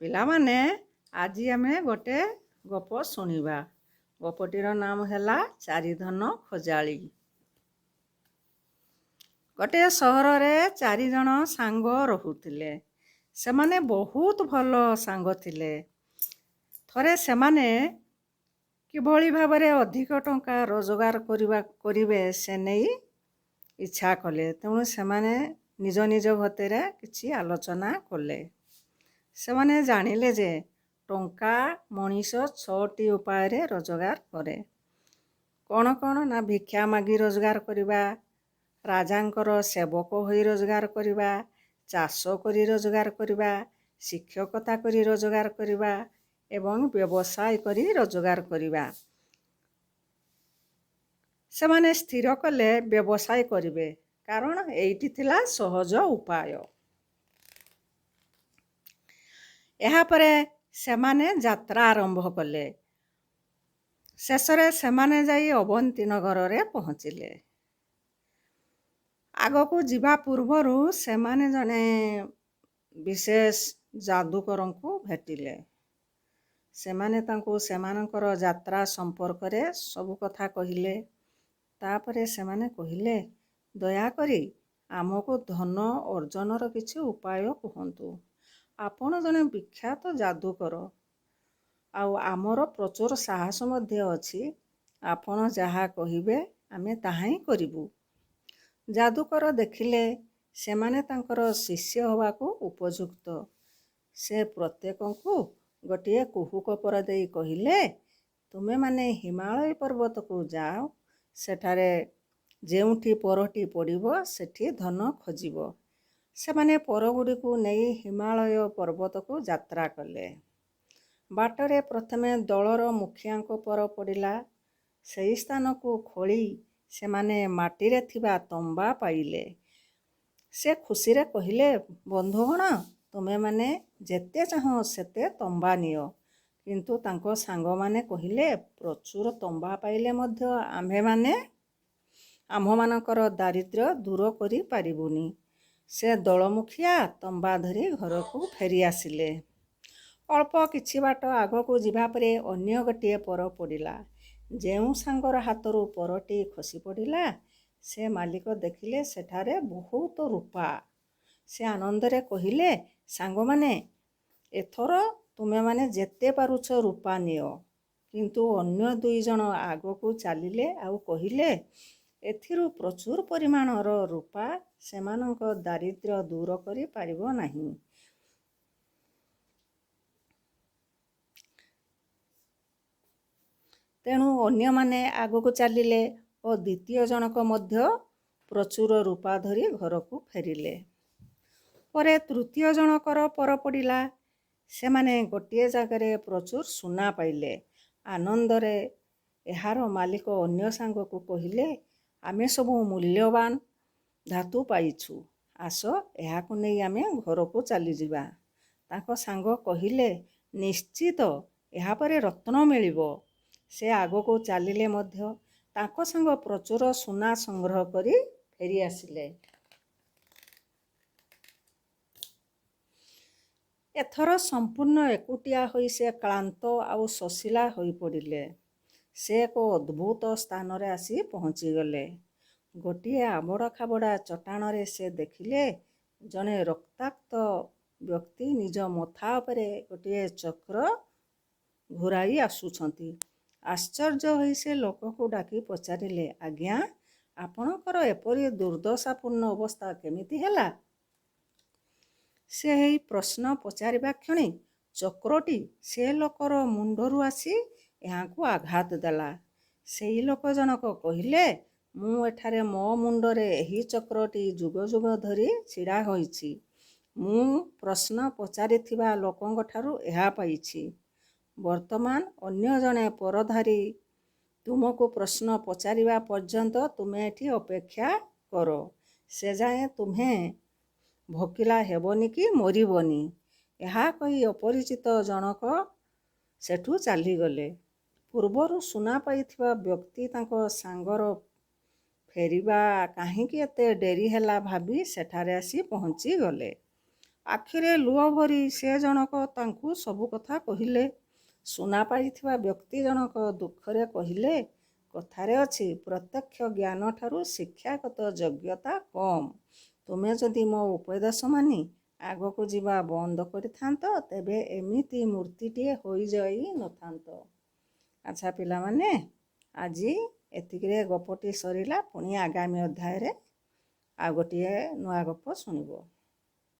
ପିଲାମାନେ ଆଜି ଆମେ ଗୋଟେ ଗପ ଶୁଣିବା। ଗପଟିର ନାମ ହେଲା ଚାରିଧନ ଖଜାଳି। ଗୋଟିଏ ସହରରେ 4 ଜଣ ସାଙ୍ଗ ରହୁଥିଲେ। ସେମାନେ ବହୁତ ଭଲ ସାଙ୍ଗ ଥିଲେ। ଥରେ ସେମାନେ କିଭଳି ଭାବରେ ଅଧିକ ଟଙ୍କା ରୋଜଗାର କରିବେ ସେ ନେଇ ଇଚ୍ଛା କଲେ। ତେଣୁ ସେମାନେ ନିଜ ନିଜ ଭିତରେ କିଛି ଆଲୋଚନା କଲେ। ସେମାନେ ଜାଣିଲେ ଯେ ଟଙ୍କା ମଣିଷ 6ଟି ଉପାୟରେ ରୋଜଗାର କରେ। କ'ଣ କ'ଣ ନା ଭିକ୍ଷା ମାଗି ରୋଜଗାର କରିବା, ରାଜାଙ୍କର ସେବକ ହୋଇ ରୋଜଗାର କରିବା, ଚାଷ କରି ରୋଜଗାର କରିବା, ଶିକ୍ଷକତା କରି ରୋଜଗାର କରିବା ଏବଂ ବ୍ୟବସାୟ କରି ରୋଜଗାର କରିବା। ସେମାନେ ସ୍ଥିର କଲେ ବ୍ୟବସାୟ କରିବେ, କାରଣ ଏଇଟି ଥିଲା ସହଜ ଉପାୟ। ଏହାପରେ ସେମାନେ ଯାତ୍ରା ଆରମ୍ଭ କଲେ। ଶେଷରେ ସେମାନେ ଯାଇ ଅବନ୍ତୀ ନଗରରେ ପହଞ୍ଚିଲେ। ଆଗକୁ ଯିବା ପୂର୍ବରୁ ସେମାନେ ଜଣେ ବିଶେଷ ଯାଦୁକରଙ୍କୁ ଭେଟିଲେ। ସେମାନେ ତାଙ୍କୁ ସେମାନଙ୍କର ଯାତ୍ରା ସମ୍ପର୍କରେ ସବୁ କଥା କହିଲେ। ତାପରେ ସେମାନେ କହିଲେ, ଦୟାକରି ଆମକୁ ଧନ ଅର୍ଜନର କିଛି ଉପାୟ କୁହନ୍ତୁ। ଆପଣ ଜଣେ ବିଖ୍ୟାତ ଯାଦୁକର, ଆଉ ଆମର ପ୍ରଚୁର ସାହସ ମଧ୍ୟ ଅଛି। ଆପଣ ଯାହା କହିବେ ଆମେ ତାହା ହିଁ କରିବୁ। ଯାଦୁକର ଦେଖିଲେ ସେମାନେ ତାଙ୍କର ଶିଷ୍ୟ ହେବାକୁ ଉପଯୁକ୍ତ। ସେ ପ୍ରତ୍ୟେକଙ୍କୁ ଗୋଟିଏ କୁହୁକପର ଦେଇ କହିଲେ, ତୁମେମାନେ ହିମାଳୟ ପର୍ବତକୁ ଯାଅ। ସେଠାରେ ଯେଉଁଠି ପରଟି ପଡ଼ିବ ସେଠି ଧନ ଖୋଜିବ। ସେମାନେ ପରଗୁଡ଼ିକୁ ନେଇ ହିମାଳୟ ପର୍ବତକୁ ଯାତ୍ରା କଲେ। ବାଟରେ ପ୍ରଥମେ ଦଳର ମୁଖିଆଙ୍କ ପର ପଡ଼ିଲା। ସେହି ସ୍ଥାନକୁ ଖୋଳି ସେମାନେ ମାଟିରେ ଥିବା ତମ୍ବା ପାଇଲେ। ସେ ଖୁସିରେ କହିଲେ, ବନ୍ଧୁଗଣ, ତୁମେମାନେ ଯେତେ ଚାହଁ ସେତେ ତମ୍ବା ନିଅ। କିନ୍ତୁ ତାଙ୍କ ସାଙ୍ଗମାନେ କହିଲେ, ପ୍ରଚୁର ତମ୍ବା ପାଇଲେ ମଧ୍ୟ ଆମ୍ଭେମାନେ ଆମ୍ଭମାନଙ୍କର ଦାରିଦ୍ର୍ୟ ଦୂର କରିପାରିବୁନି। ସେ ଦଳ ମୁଖିଆ ତମ୍ବା ଧରି ଘରକୁ ଫେରି ଆସିଲେ। ଅଳ୍ପ କିଛି ବାଟ ଆଗକୁ ଯିବା ପରେ ଅନ୍ୟ ଗୋଟିଏ ପର ପଡ଼ିଲା। ଯେଉଁ ସାଙ୍ଗର ହାତରୁ ପରଟି ଖସି ପଡ଼ିଲା, ସେ ମାଲିକ ଦେଖିଲେ ସେଠାରେ ବହୁତ ରୂପା। ସେ ଆନନ୍ଦରେ କହିଲେ, ସାଙ୍ଗମାନେ, ଏଥର ତୁମେମାନେ ଯେତେ ପାରୁଛ ରୂପା ନିଅ। କିନ୍ତୁ ଅନ୍ୟ 2 ଜଣ ଆଗକୁ ଚାଲିଲେ ଆଉ କହିଲେ, ଏଥିରୁ ପ୍ରଚୁର ପରିମାଣର ରୂପା ସେମାନଙ୍କ ଦାରିଦ୍ର୍ୟ ଦୂର କରିପାରିବ ନାହିଁ। ତେଣୁ ଅନ୍ୟମାନେ ଆଗକୁ ଚାଲିଲେ ଓ ଦ୍ୱିତୀୟ ଜଣକ ମଧ୍ୟ ପ୍ରଚୁର ରୂପା ଧରି ଘରକୁ ଫେରିଲେ। ପରେ ତୃତୀୟ ଜଣକର ପର ପଡ଼ିଲା। ସେମାନେ ଗୋଟିଏ ଜାଗାରେ ପ୍ରଚୁର ସୁନା ପାଇଲେ। ଆନନ୍ଦରେ ଏହାର ମାଲିକ ଅନ୍ୟ ସାଙ୍ଗକୁ କହିଲେ, ଆମେ ସବୁ ମୂଲ୍ୟବାନ ଧାତୁ ପାଇଛୁ। ଆସ, ଏହାକୁ ନେଇ ଆମେ ଘରକୁ ଚାଲିଯିବା। ତାଙ୍କ ସାଙ୍ଗ କହିଲେ, ନିଶ୍ଚିତ, ଏହାପରେ ରତ୍ନ ମିଳିବ। ସେ ଆଗକୁ ଚାଲିଲେ ମଧ୍ୟ ତାଙ୍କ ସାଙ୍ଗ ପ୍ରଚୁର ସୁନା ସଂଗ୍ରହ କରି ଫେରି ଆସିଲେ। ଏଥର ସମ୍ପୂର୍ଣ୍ଣ ଏକୁଟିଆ ହୋଇ ସେ କ୍ଳାନ୍ତ ଆଉ ସୋଷିଲା ହୋଇପଡ଼ିଲେ। ସେ ଏକ ଅଦ୍ଭୁତ ସ୍ଥାନରେ ଆସି ପହଞ୍ଚିଗଲେ। ଗୋଟିଏ ଆବଡ଼ା ଖାବଡ଼ା ଚଟାଣରେ ସେ ଦେଖିଲେ ଜଣେ ରକ୍ତାକ୍ତ ବ୍ୟକ୍ତି ନିଜ ମଥା ଉପରେ ଗୋଟିଏ ଚକ୍ର ଘୂରାଇ ଆସୁଛନ୍ତି। ଆଶ୍ଚର୍ଯ୍ୟ ହୋଇ ସେ ଲୋକକୁ ଡାକି ପଚାରିଲେ, ଆଜ୍ଞା, ଆପଣଙ୍କର ଏପରି ଦୁର୍ଦ୍ଦଶାପୂର୍ଣ୍ଣ ଅବସ୍ଥା କେମିତି ହେଲା? ସେ ଏହି ପ୍ରଶ୍ନ ପଚାରିବା କ୍ଷଣି ଚକ୍ରଟି ସେ ଲୋକର ମୁଣ୍ଡରୁ ଆସି ଏହାକୁ ଆଘାତ ଦେଲା। ସେହି ଲୋକ ଜଣକ କହିଲେ, ମୁଁ ଏଠାରେ ମୋ ମୁଣ୍ଡରେ ଏହି ଚକ୍ରଟି ଯୁଗ ଯୁଗ ଧରି ଛିଡ଼ା ହୋଇଛି। ମୁଁ ପ୍ରଶ୍ନ ପଚାରିଥିବା ଲୋକଙ୍କଠାରୁ ଏହା ପାଇଛି। ବର୍ତ୍ତମାନ ଅନ୍ୟ ଜଣେ ପରଧାରୀ ତୁମକୁ ପ୍ରଶ୍ନ ପଚାରିବା ପର୍ଯ୍ୟନ୍ତ ତୁମେ ଏଠି ଅପେକ୍ଷା କର। ସେ ଯାଏଁ ତୁମ୍ଭେ ଭୋକିଲା ହେବନି କି ମରିବନି। ଏହା କହି ଅପରିଚିତ ଜଣକ ସେଠୁ ଚାଲିଗଲେ। ପୂର୍ବରୁ ସୁନା ପାଇଥିବା ବ୍ୟକ୍ତି ତାଙ୍କ ସାଙ୍ଗର ଫେରିବା କାହିଁକି ଏତେ ଡେରି ହେଲା ଭାବି ସେଠାରେ ଆସି ପହଞ୍ଚିଗଲେ। ଆଖିରେ ଲୁହ ଭରି ସେ ଜଣକ ତାଙ୍କୁ ସବୁ କଥା କହିଲେ। ସୁନା ପାଇଥିବା ବ୍ୟକ୍ତି ଜଣକ ଦୁଃଖରେ କହିଲେ, କଥାରେ ଅଛି ପ୍ରତ୍ୟକ୍ଷ ଜ୍ଞାନଠାରୁ ଶିକ୍ଷାଗତ ଯୋଗ୍ୟତା କମ୍। ତୁମେ ଯଦି ମୋ ଉପଦେଶ ମାନି ଆଗକୁ ଯିବା ବନ୍ଦ କରିଥାନ୍ତ, ତେବେ ଏମିତି ମୂର୍ତ୍ତିଟିଏ ହୋଇଯାଇ ନଥାନ୍ତ। ଆଚ୍ଛା ପିଲାମାନେ, ଆଜି ଏତିକିରେ ଗପଟି ସରିଲା। ପୁଣି ଆଗାମୀ ଅଧ୍ୟାୟରେ ଆଉ ଗୋଟିଏ ନୂଆ ଗପ ଶୁଣିବ।